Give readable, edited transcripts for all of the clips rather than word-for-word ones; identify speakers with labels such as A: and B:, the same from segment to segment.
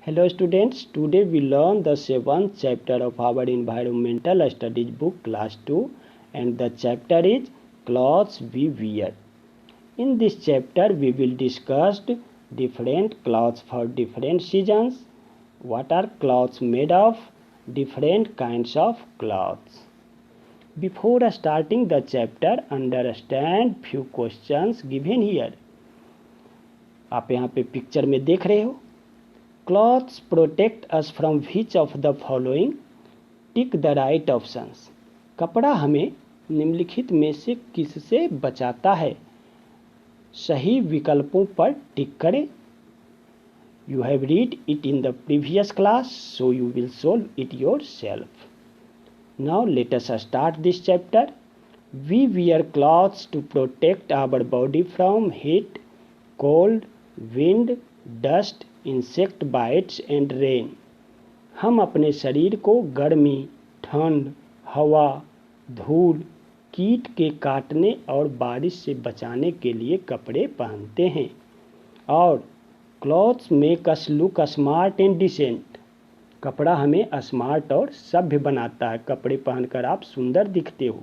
A: Hello students, today we learn the 7th chapter of our environmental studies book class 2 and the chapter is clothes we wear. In this chapter we will discuss different clothes for different seasons, what are clothes made of, different kinds of clothes. Before starting the chapter, understand few questions given here. आप यहाँ पे picture में देख रहे हो Clothes protect us from which of the following? Tick the right options. कपड़ा हमें निम्नलिखित में से किससे बचाता है? सही विकल्पों पर टिक करें. You have read it in the previous class, so you will solve it yourself. Now let us start this chapter. We wear clothes to protect our body from heat, cold, wind, dust, insect bytes and rain. हम अपने शरीर को गर्मी, ठंड, हवा, धूल, कीट के काटने और बारिश से बचाने के लिए कपड़े पहनते हैं. और clothes make us look smart and decent. कपड़ा हमें स्मार्ट और सभ्य बनाता है. कपड़े पहनकर आप सुंदर दिखते हो.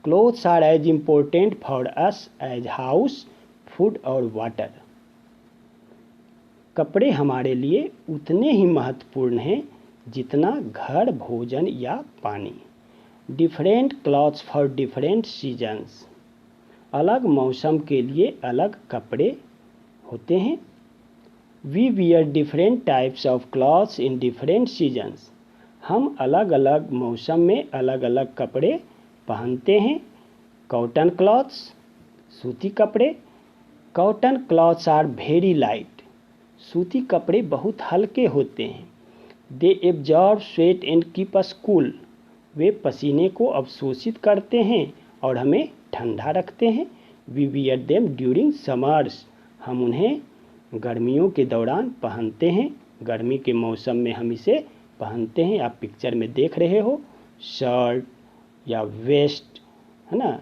A: Clothes are as important for us as house, food और वाटर. कपड़े हमारे लिए उतने ही महत्वपूर्ण हैं जितना घर, भोजन या पानी. Different clothes for different seasons. अलग मौसम के लिए अलग कपड़े होते हैं. We wear different types of clothes in different seasons. हम अलग अलग मौसम में अलग अलग कपड़े पहनते हैं. कॉटन क्लॉथ्स, सूती कपड़े. Cotton clothes are very light. सूती कपड़े बहुत हल्के होते हैं. They absorb sweat and keep us cool. वे पसीने को अवशोषित करते हैं और हमें ठंडा रखते हैं. We wear them during summers. हम उन्हें गर्मियों के दौरान पहनते हैं. गर्मी के मौसम में हम इसे पहनते हैं. आप पिक्चर में देख रहे हो शर्ट या वेस्ट, है ना,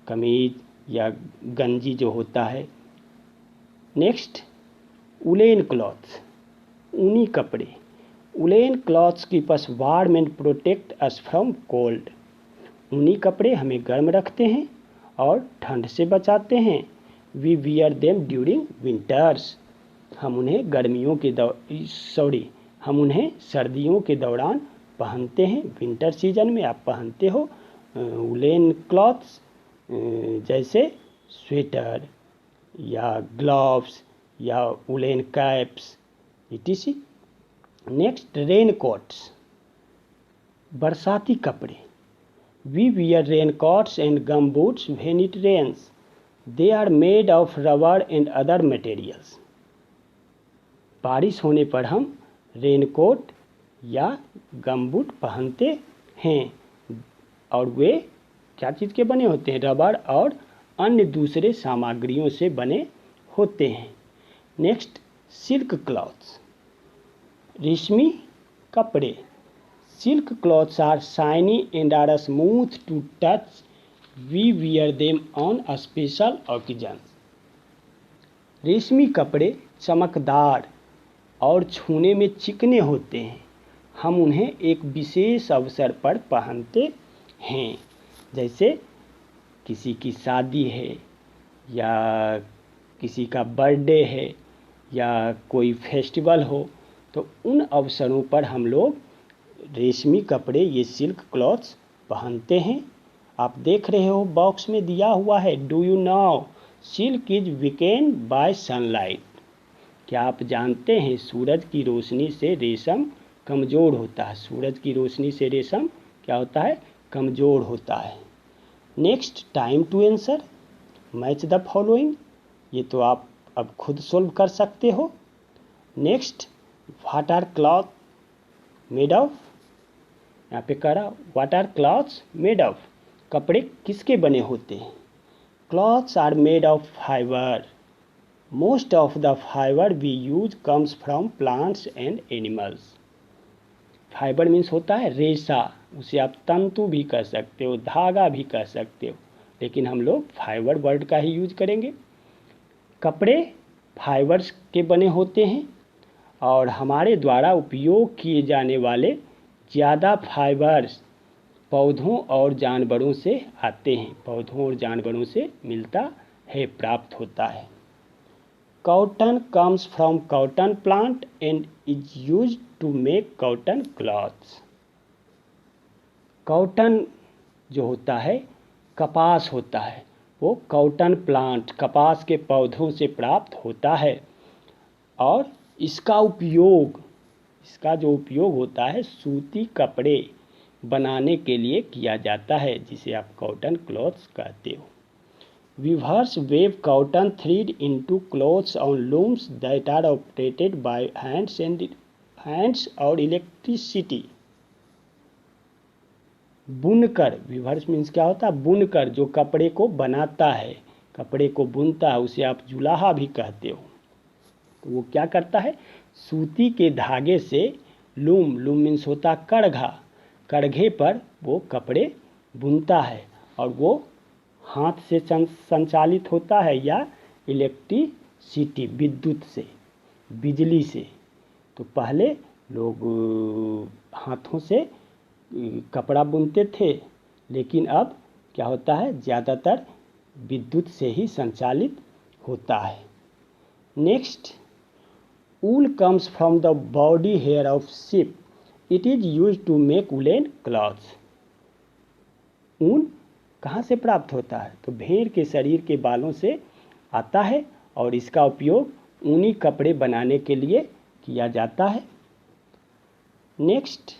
A: कमीज या गंजी जो होता है. नेक्स्ट, उलेन क्लॉथ्स, ऊनी कपड़े. Woollen clothes keep us warm and protect us from cold. ऊनी कपड़े हमें गर्म रखते हैं और ठंड से बचाते हैं. We wear them during winters. हम उन्हें हम उन्हें सर्दियों के दौरान पहनते हैं. विंटर सीजन में आप पहनते हो उलेन क्लॉथ्स, जैसे स्वेटर या ग्लव्स या woollen caps etc. Next, rain coats, बरसाती कपड़े. We wear rain coats and gum boots when it rains. They are made of rubber and other materials. बारिश होने पर हम रेन कोट या गम बूट पहनते हैं और वे क्या चीज़ के बने होते हैं? रबर और अन्य दूसरे सामग्रियों से बने होते हैं. नेक्स्ट, सिल्क क्लॉथ्स, रेशमी कपड़े. Silk clothes are shiny and are smooth to touch. We wear them on special occasions. रेशमी कपड़े चमकदार और छूने में चिकने होते हैं. हम उन्हें एक विशेष अवसर पर पहनते हैं, जैसे किसी की शादी है या किसी का बर्थडे है या कोई फेस्टिवल हो, तो उन अवसरों पर हम लोग रेशमी कपड़े, ये सिल्क क्लॉथ्स पहनते हैं. आप देख रहे हो बॉक्स में दिया हुआ है, do you know silk is weekend bye sunlight. क्या आप जानते हैं सूरज की रोशनी से रेशम कमज़ोर होता है. सूरज की रोशनी से रेशम क्या होता है? कमज़ोर होता है. Next, time to answer, match the following. ये तो आप अब खुद सोल्व कर सकते हो. Next, what are cloth made of. यहाँ पे कह रहा what are clothes made of. कपड़े किसके बने होते हैं? Clothes are made of fibre. Most of the fibre we use comes from plants and animals. Fibre means होता है रेशा. उसे आप तंतु भी कह सकते हो, धागा भी कह सकते हो, लेकिन हम लोग फाइबर वर्ड का ही यूज करेंगे. कपड़े फाइबर्स के बने होते हैं और हमारे द्वारा उपयोग किए जाने वाले ज़्यादा फाइबर्स पौधों और जानवरों से आते हैं, पौधों और जानवरों से मिलता है, प्राप्त होता है। Cotton comes from cotton plant and is used to make cotton clothes. Cotton जो होता है, कपास होता है, वो कॉटन प्लांट, कपास के पौधों से प्राप्त होता है और इसका जो उपयोग होता है सूती कपड़े बनाने के लिए किया जाता है, जिसे आप कॉटन क्लॉथ्स कहते हो। Weavers weave cotton thread into clothes on looms that are operated by hands और इलेक्ट्रिसिटी। बुनकर, वीवर्स मीन्स क्या होता है, बुनकर जो कपड़े को बनाता है, कपड़े को बुनता है, उसे आप जुलाहा भी कहते हो। तो वो क्या करता है, सूती के धागे से लूम मीन्स होता कड़घा, कड़घे पर वो कपड़े बुनता है और वो हाथ से संचालित होता है या इलेक्ट्रिसिटी, विद्युत से, बिजली से। तो पहले लोग हाथों से कपड़ा बुनते थे, लेकिन अब क्या होता है, ज़्यादातर विद्युत से ही संचालित होता है। Next, wool comes from the body hair of sheep. It is used to make woolen cloths. ऊन कहाँ से प्राप्त होता है, तो भेड़ के शरीर के बालों से आता है और इसका उपयोग ऊनी कपड़े बनाने के लिए किया जाता है। Next,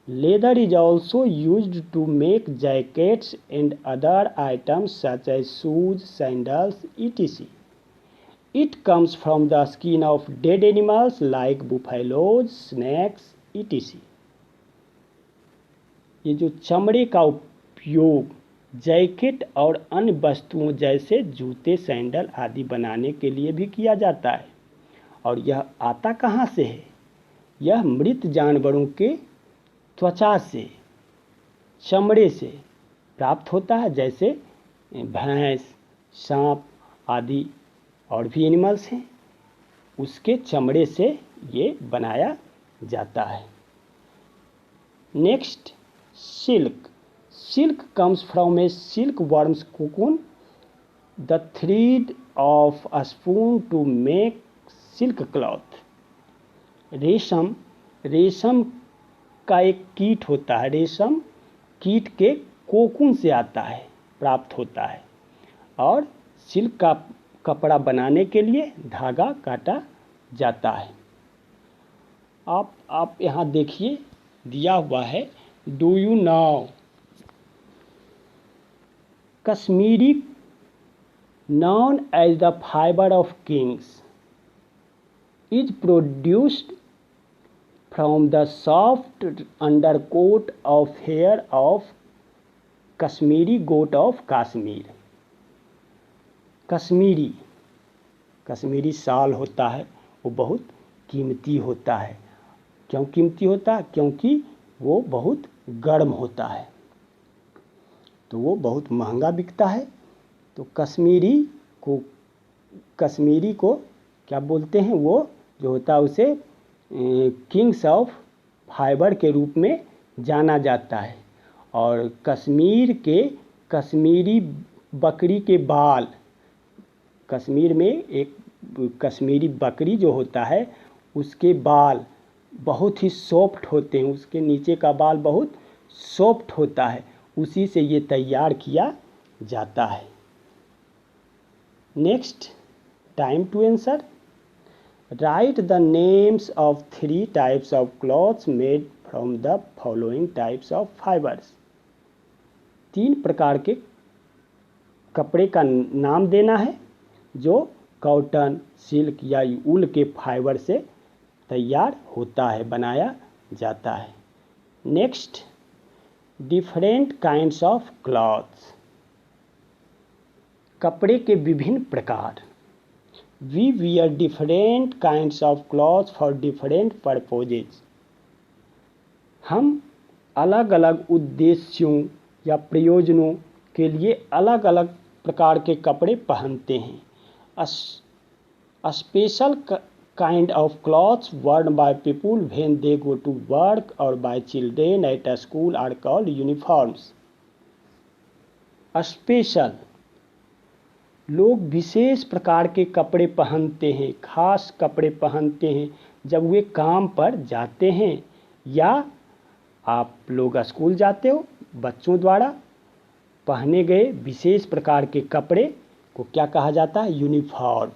A: leather is also used to make jackets and other items such as shoes, sandals etc. It comes from the skin of dead animals like buffaloes, snakes etc. ये जो चमड़े का उपयोग जैकेट और अन्य वस्तुओं जैसे जूते, सैंडल आदि बनाने के लिए भी किया जाता है। और यह आता कहाँ से है, यह मृत जानवरों के त्वचा से, चमड़े से प्राप्त होता है, जैसे भैंस, सांप आदि और भी एनिमल्स हैं, उसके चमड़े से ये बनाया जाता है। Next, silk comes from a silk worms cocoon, the thread of a spoon to make silk cloth. रेशम का एक कीट होता है, रेशम कीट के कोकून से आता है, प्राप्त होता है और सिल्क का कपड़ा बनाने के लिए धागा काटा जाता है। आप यहाँ देखिए दिया हुआ है, do you know Kashmiri known as the fiber of kings is produced from the soft undercoat of hair of Kashmiri goat of Kashmir। Kashmiri शाल होता है, वो बहुत कीमती होता है। क्यों कीमती होता है, क्योंकि वो बहुत गर्म होता है, तो वो बहुत महंगा बिकता है। तो कश्मीरी को क्या बोलते हैं, वो जो होता है उसे किंग्स ऑफ फाइबर के रूप में जाना जाता है। और कश्मीर के कश्मीरी बकरी के बाल, कश्मीर में एक कश्मीरी बकरी जो होता है उसके बाल बहुत ही सॉफ्ट होते हैं, उसके नीचे का बाल बहुत सॉफ्ट होता है, उसी से ये तैयार किया जाता है। Next, time to answer. Write the names of 3 types of clothes made from the following types of fibres. 3 प्रकार के कपड़े का नाम देना है जो कॉटन, सिल्क या ऊल के फाइबर से तैयार होता है, बनाया जाता है। Next, different kinds of clothes, कपड़े के विभिन्न प्रकार। We wear different kinds of clothes for different purposes. हम अलग अलग उद्देश्यों या प्रयोजनों के लिए अलग अलग प्रकार के कपड़े पहनते हैं। Special kind of clothes worn by people when they go to work or by children at a school are called uniforms. Special, लोग विशेष प्रकार के कपड़े पहनते हैं, खास कपड़े पहनते हैं जब वे काम पर जाते हैं या आप लोग स्कूल जाते हो। बच्चों द्वारा पहने गए विशेष प्रकार के कपड़े को क्या कहा जाता है? यूनिफॉर्म।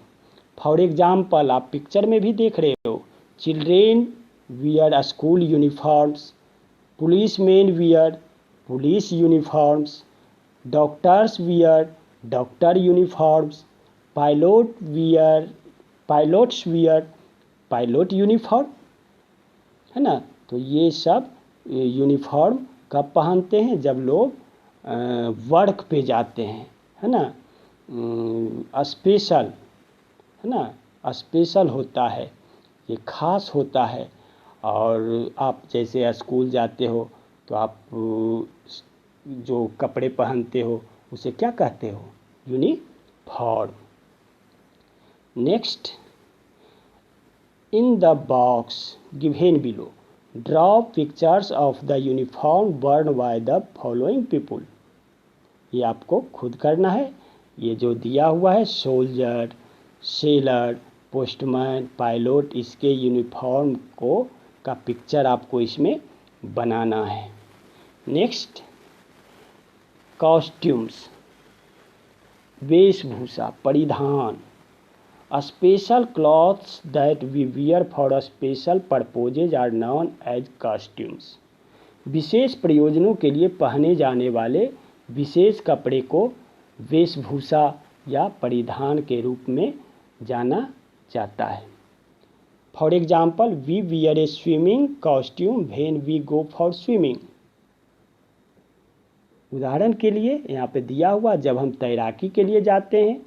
A: फॉर एग्जाम्पल, आप पिक्चर में भी देख रहे हो, children wear school uniforms, police man wear police uniforms, doctors wear doctor uniforms, pilots wear pilot uniform, है ना। तो ये सब यूनिफॉर्म कब पहनते हैं? जब लोग वर्क पे जाते हैं, है ना। स्पेशल, है ना, स्पेशल होता है, ये खास होता है। और आप जैसे स्कूल जाते हो तो आप जो कपड़े पहनते हो उसे क्या कहते हो? Uniform. Next, in the box given below draw pictures of the uniform worn by the following people. ये आपको खुद करना है। ये जो दिया हुआ है, सोल्जर, सेलर, पोस्टमैन, पायलट, इसके यूनिफॉर्म का पिक्चर आपको इसमें बनाना है। नेक्स्ट, कॉस्ट्यूम्स, वेशभूषा, परिधान। Special clothes that we wear for a special purposes are known as costumes. विशेष प्रयोजनों के लिए पहने जाने वाले विशेष कपड़े को वेशभूषा या परिधान के रूप में जाना जाता है। For example, we wear a swimming costume when we go for swimming. उदाहरण के लिए यहाँ पे दिया हुआ, जब हम तैराकी के लिए जाते हैं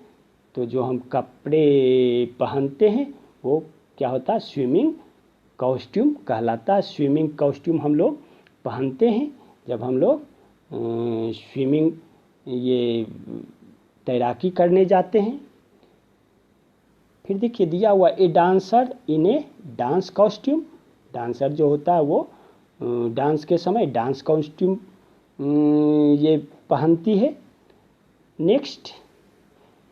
A: तो जो हम कपड़े पहनते हैं वो क्या होता है? स्विमिंग कॉस्ट्यूम कहलाता है। स्विमिंग कॉस्ट्यूम हम लोग पहनते हैं जब हम लोग स्विमिंग, ये तैराकी करने जाते हैं। फिर देखिए दिया हुआ, a dancer in A dance costume. Dancer जो होता है वो डांस के समय डांस कॉस्ट्यूम ये पहनती है। Next,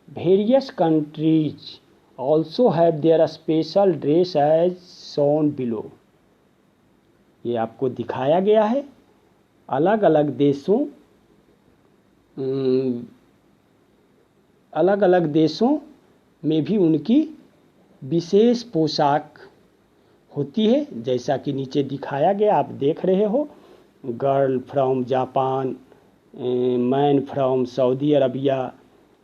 A: various countries also have their special dress as shown below. ये आपको दिखाया गया है। अलग अलग देशों में भी उनकी विशेष पोशाक होती है, जैसा कि नीचे दिखाया गया, आप देख रहे हो। Girl from Japan, man from Saudi Arabia,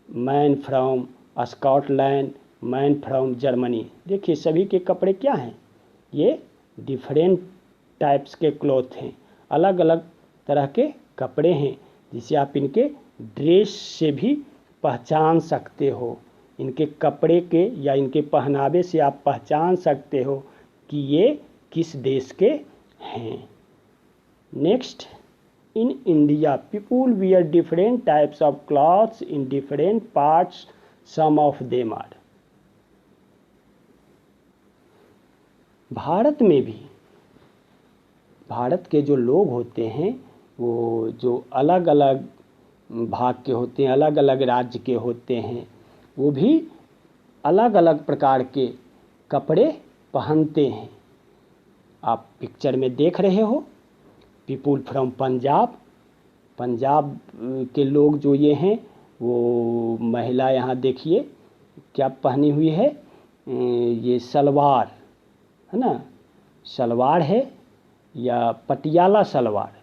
A: man from Scotland, man from Germany. देखिए सभी के कपड़े क्या हैं? ये डिफरेंट टाइप्स के क्लॉथ हैं, अलग अलग तरह के कपड़े हैं, जिसे आप इनके ड्रेस से भी पहचान सकते हो। इनके कपड़े के या इनके पहनावे से आप पहचान सकते हो कि ये किस देश के हैं। Next, in India people wear different types of clothes in different parts, some of them are. भारत में भी, भारत के जो लोग होते हैं वो जो अलग अलग भाग के होते हैं, अलग अलग राज्य के होते हैं, वो भी अलग अलग प्रकार के कपड़े पहनते हैं। आप पिक्चर में देख रहे हो, पीपुल फ्रॉम पंजाब, पंजाब के लोग जो ये हैं, वो महिला यहाँ देखिए क्या पहनी हुई है, ये सलवार, है ना, सलवार है या पटियाला सलवार।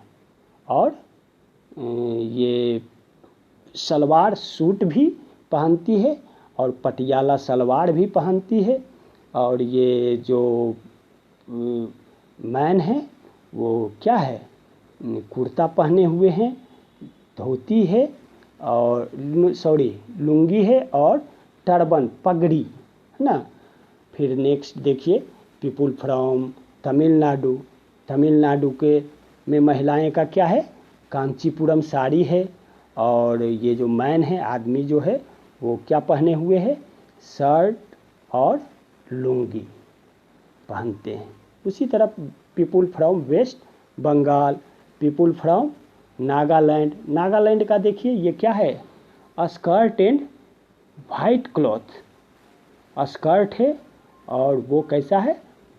A: और ये सलवार सूट भी पहनती है और पटियाला सलवार भी पहनती है। और ये जो मैन है वो क्या है, कुर्ता पहने हुए हैं, धोती है और लुंगी है और टर्बन पगड़ी, है ना। फिर नेक्स्ट देखिए, पीपुल फ्रॉम तमिलनाडु, तमिलनाडु के में महिलाएं का क्या है, कांचीपुरम साड़ी है। और ये जो मैन है, आदमी जो है, वो क्या पहने हुए है, शर्ट और लुंगी। पहनते हैं। उसी तरह people from West Bengal, people from Nagaland, Nagaland का देखिए ये क्या है, skirt and white cloth, skirt है और वो कैसा है,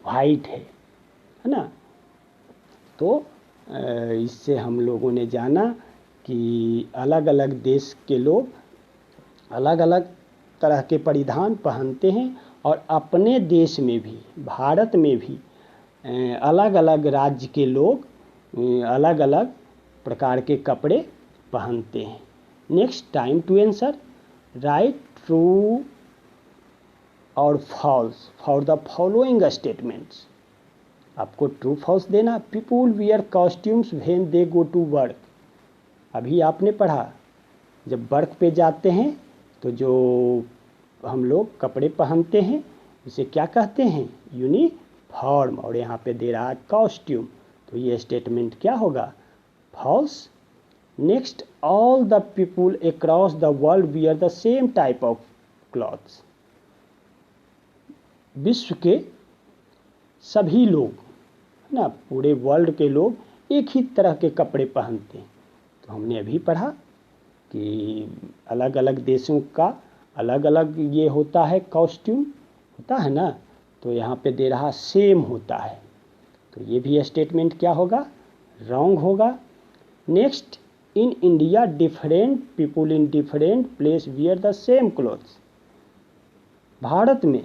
A: वाइट है ना। तो इससे हम लोगों ने जाना कि अलग अलग देश के लोग अलग अलग तरह के परिधान पहनते हैं और अपने देश में भी, भारत में भी अलग अलग राज्य के लोग अलग अलग प्रकार के कपड़े पहनते हैं। Next, time to answer, write true और false for the following statements. आपको ट्रू फॉल्स देना। People wear costumes when they go to work, अभी आपने पढ़ा जब वर्क पे जाते हैं तो जो हम लोग कपड़े पहनते हैं उसे क्या कहते हैं, यूनिफॉर्म, और यहाँ पे दे रहा है कॉस्ट्यूम, तो ये स्टेटमेंट क्या होगा, false. Next, all the people across the world wear the same type of clothes, विश्व के सभी लोग ना, पूरे वर्ल्ड के लोग एक ही तरह के कपड़े पहनते हैं। तो हमने अभी पढ़ा कि अलग अलग देशों का अलग अलग ये होता है, कॉस्ट्यूम होता है ना, तो यहाँ पे दे रहा सेम होता है, तो ये भी स्टेटमेंट क्या होगा, रॉन्ग होगा। Next, in India different people in different place wear the same clothes, Bharat में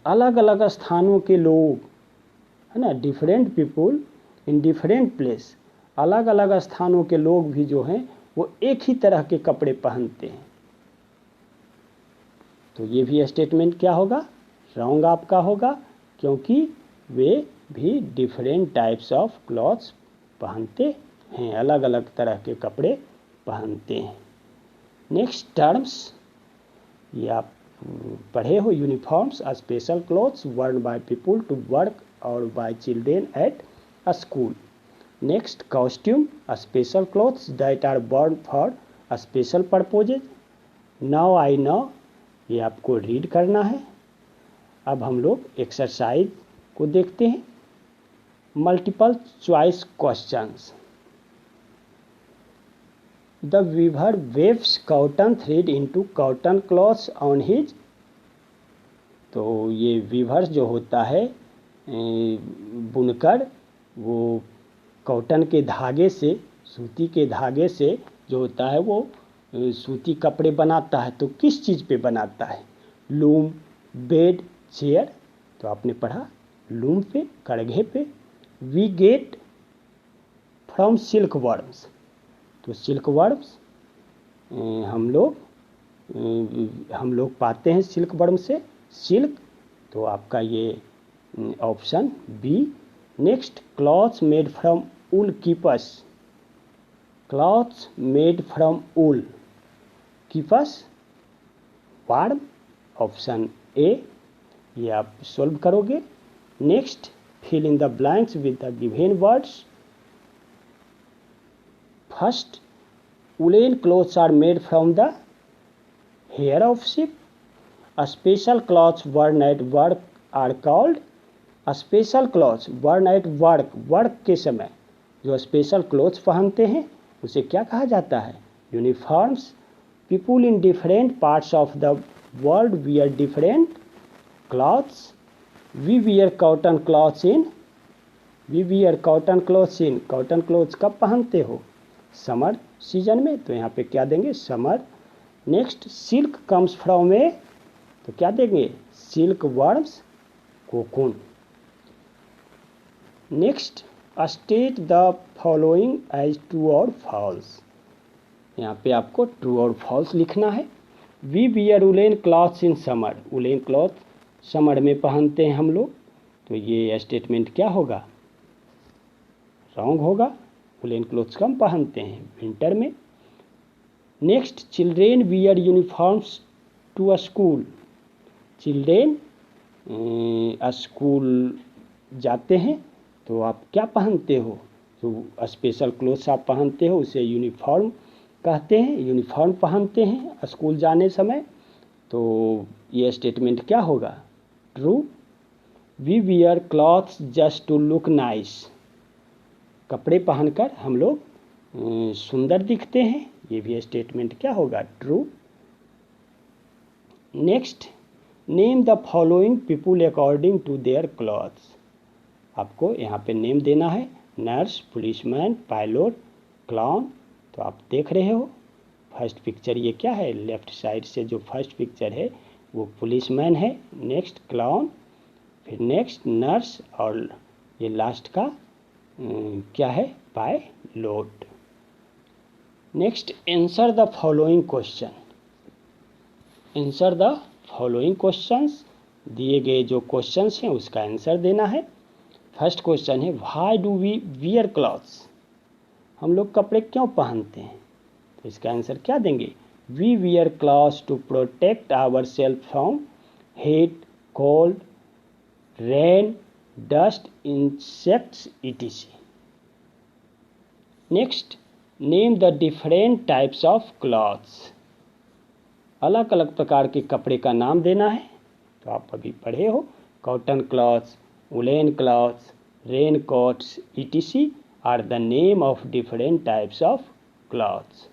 A: अलग अलग स्थानों के लोग है ना, different people in different place, अलग अलग स्थानों के लोग भी जो हैं वो एक ही तरह के कपड़े पहनते हैं, तो ये भी स्टेटमेंट क्या होगा, रॉन्ग आपका होगा, क्योंकि वे भी डिफरेंट टाइप्स ऑफ क्लॉथ्स पहनते हैं, अलग अलग तरह के कपड़े पहनते हैं। नेक्स्ट टर्म्स, ये आप पढ़े हो, uniforms are special clothes worn by people to work और by children at a school. Next, costume are special clothes that are worn for a special purposes. Now I know, ये आपको read करना है। अब हम लोग एक्सरसाइज को देखते हैं, multiple choice questions. The weaver weaves cotton thread into cotton clothes on his, तो ये वीवर्स जो होता है बुनकर, वो कॉटन के धागे से, सूती के धागे से जो होता है वो सूती कपड़े बनाता है, तो किस चीज़ पे बनाता है, लूम, बेड, चेयर, तो आपने पढ़ा लूम पे, कड़घे पे। We get from silk worms, तो सिल्क वर्म्स हम लोग पाते हैं सिल्क वर्म से सिल्क, तो आपका ये option B. Next, clothes made from wool keeps, clothes made from wool keeps warm, option A, ये आप सॉल्व करोगे। Next, fill in the blanks with the given words. First, woolen clothes are made from the hair of sheep. A special clothes worn at work are called, a special clothes worn at work के समय जो special clothes पहनते हैं उसे क्या कहा जाता है, uniforms. People in different parts of the world wear different clothes. We wear cotton clothes in, cotton clothes कब पहनते हो, समर सीजन में, तो यहाँ पे क्या देंगे, summer. Next, silk comes from a, तो क्या देंगे, silk worms, cocoon. Next, state the following as true और फॉल्स, यहाँ पे आपको ट्रू और फॉल्स लिखना है। We wear woollen clothes in summer, woollen cloth summer में पहनते हैं हम लोग, तो ये स्टेटमेंट क्या होगा, रॉन्ग होगा, वुलेन क्लोथ्स कम पहनते हैं विंटर में। Next, children wear uniforms to a school, children school जाते हैं तो आप क्या पहनते हो, जो स्पेशल क्लोथ्स आप पहनते हो उसे यूनिफॉर्म कहते हैं, यूनिफॉर्म पहनते हैं स्कूल जाने समय, तो ये स्टेटमेंट क्या होगा, true. We wear clothes just to look nice, कपड़े पहनकर हम लोग सुंदर दिखते हैं, ये भी स्टेटमेंट क्या होगा? True. Next, name the following people according to their clothes, आपको यहाँ पे नेम देना है, नर्स, पुलिसमैन, पायलट, क्लाउन। तो आप देख रहे हो फर्स्ट पिक्चर ये क्या है, लेफ्ट साइड से जो फर्स्ट पिक्चर है वो पुलिसमैन है, नेक्स्ट क्लाउन, फिर नेक्स्ट नर्स, और ये लास्ट का क्या है, pilot. Next, answer the following question, answer the following questions, दिए गए जो क्वेश्चंस हैं उसका आंसर देना है। फर्स्ट क्वेश्चन है why do we wear clothes, हम लोग कपड़े क्यों पहनते हैं? तो इसका आंसर क्या देंगे? We wear clothes to protect our self from heat, cold, rain, dust, insects etc. Next, name the different types of clothes, अलग अलग प्रकार के कपड़े का नाम देना है। तो आप अभी पढ़े हो, cotton clothes, woollen clothes, rain coats etc. Are the name of different types of clothes.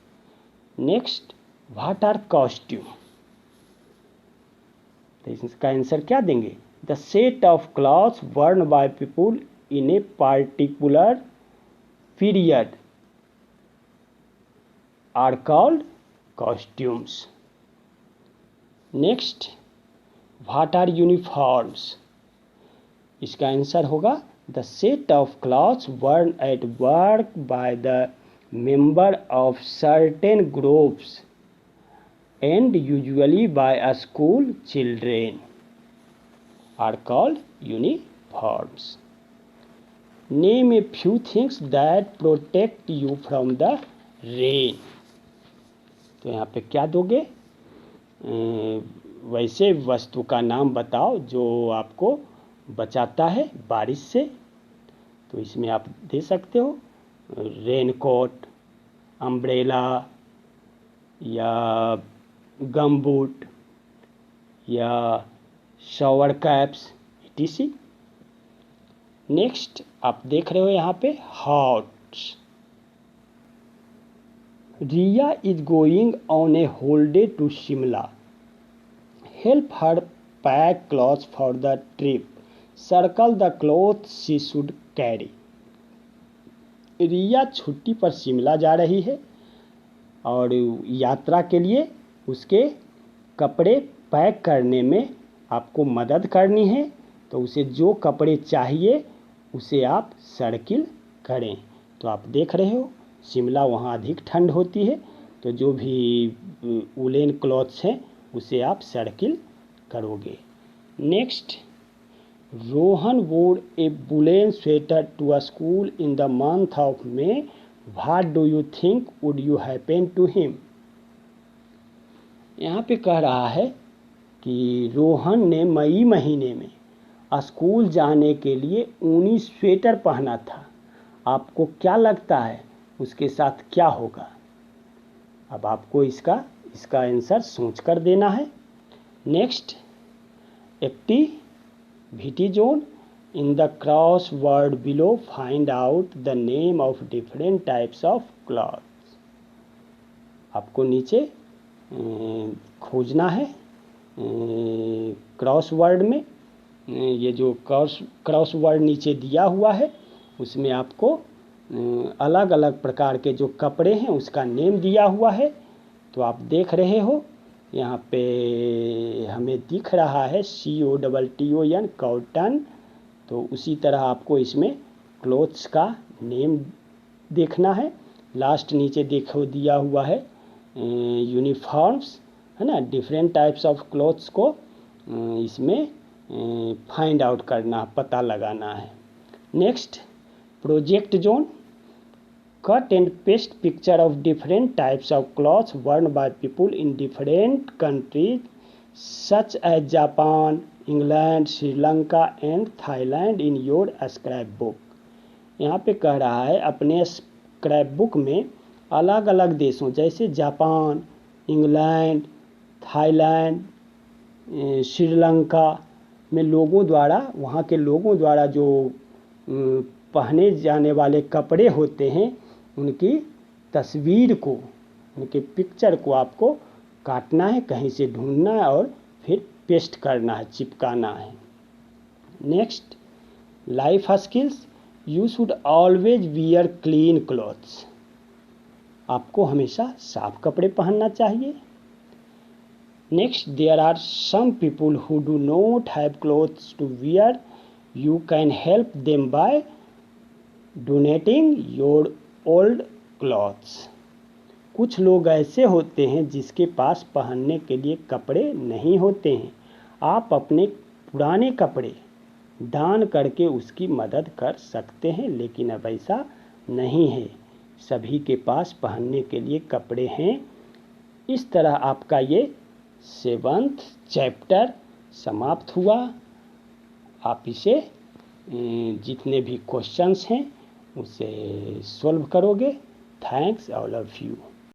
A: Next, what are costume, तो इसका आंसर क्या देंगे? The set of clothes worn by people in a particular period are called costumes. Next, what are uniforms, इसका आंसर होगा the set of clothes worn at work by the member of certain groups and usually by a school children are called uniforms. Name a few things that protect you from the rain. तो यहाँ पे क्या दोगे? वैसे वस्तु का नाम बताओ जो आपको बचाता है बारिश से। तो इसमें आप दे सकते हो रेनकोट, अम्ब्रेला, या गमबूट, या शॉवर कैप्स etc. नेक्स्ट, आप देख रहे हो यहाँ पे hats. Riya is going on a holiday to Shimla, help her pack clothes for the trip, circle the clothes she should carry. Riya छुट्टी पर शिमला जा रही है और यात्रा के लिए उसके कपड़े पैक करने में आपको मदद करनी है। तो उसे जो कपड़े चाहिए उसे आप सर्किल करें। तो आप देख रहे हो शिमला वहाँ अधिक ठंड होती है, तो जो भी वुलन क्लॉथ्स हैं उसे आप सर्किल करोगे। Next, Rohan wore a woollen sweater to a school in the month of May, what do you think would you happen to him. यहाँ पे कह रहा है कि रोहन ने मई महीने में स्कूल जाने के लिए ऊनी स्वेटर पहना था, आपको क्या लगता है उसके साथ क्या होगा? अब आपको इसका आंसर सोच कर देना है। Next, activity zone, in the cross word below find out the name of different types of clothes. आपको नीचे खोजना है क्रॉस वर्ड में, ये जो क्रॉस वर्ड नीचे दिया हुआ है उसमें आपको अलग अलग प्रकार के जो कपड़े हैं उसका नेम दिया हुआ है। तो आप देख रहे हो यहाँ पे हमें दिख रहा है COTTON, कॉटन। तो उसी तरह आपको इसमें क्लोथ्स का नेम देखना है। लास्ट नीचे देखो दिया हुआ है यूनिफॉर्म्स, है ना, डिफरेंट टाइप्स ऑफ क्लोथ्स को इसमें फाइंड आउट करना, पता लगाना है। Next, project zone, cut and paste picture of different types of clothes worn by people in different countries such as Japan, England, Sri Lanka and Thailand in your scrap book. यहाँ पे कह रहा है अपने स्क्रैप बुक में अलग अलग देशों जैसे जापान, इंग्लैंड, थाईलैंड, श्रीलंका में लोगों द्वारा, वहाँ के लोगों द्वारा जो पहने जाने वाले कपड़े होते हैं उनकी तस्वीर को, उनके पिक्चर को आपको काटना है, कहीं से ढूंढना है और फिर पेस्ट करना है, चिपकाना है। Next, life skills, you should always wear clean clothes. आपको हमेशा साफ कपड़े पहनना चाहिए। Next, there are some people who do not have clothes to wear, you can help them by donating your old clothes. कुछ लोग ऐसे होते हैं जिसके पास पहनने के लिए कपड़े नहीं होते हैं। आप अपने पुराने कपड़े दान करके उसकी मदद कर सकते हैं, लेकिन अब ऐसा नहीं है, सभी के पास पहनने के लिए कपड़े हैं। इस तरह आपका ये 7th चैप्टर समाप्त हुआ। आप इसे जितने भी क्वेश्चंस हैं उसे सॉल्व करोगे। Thanks, all of you.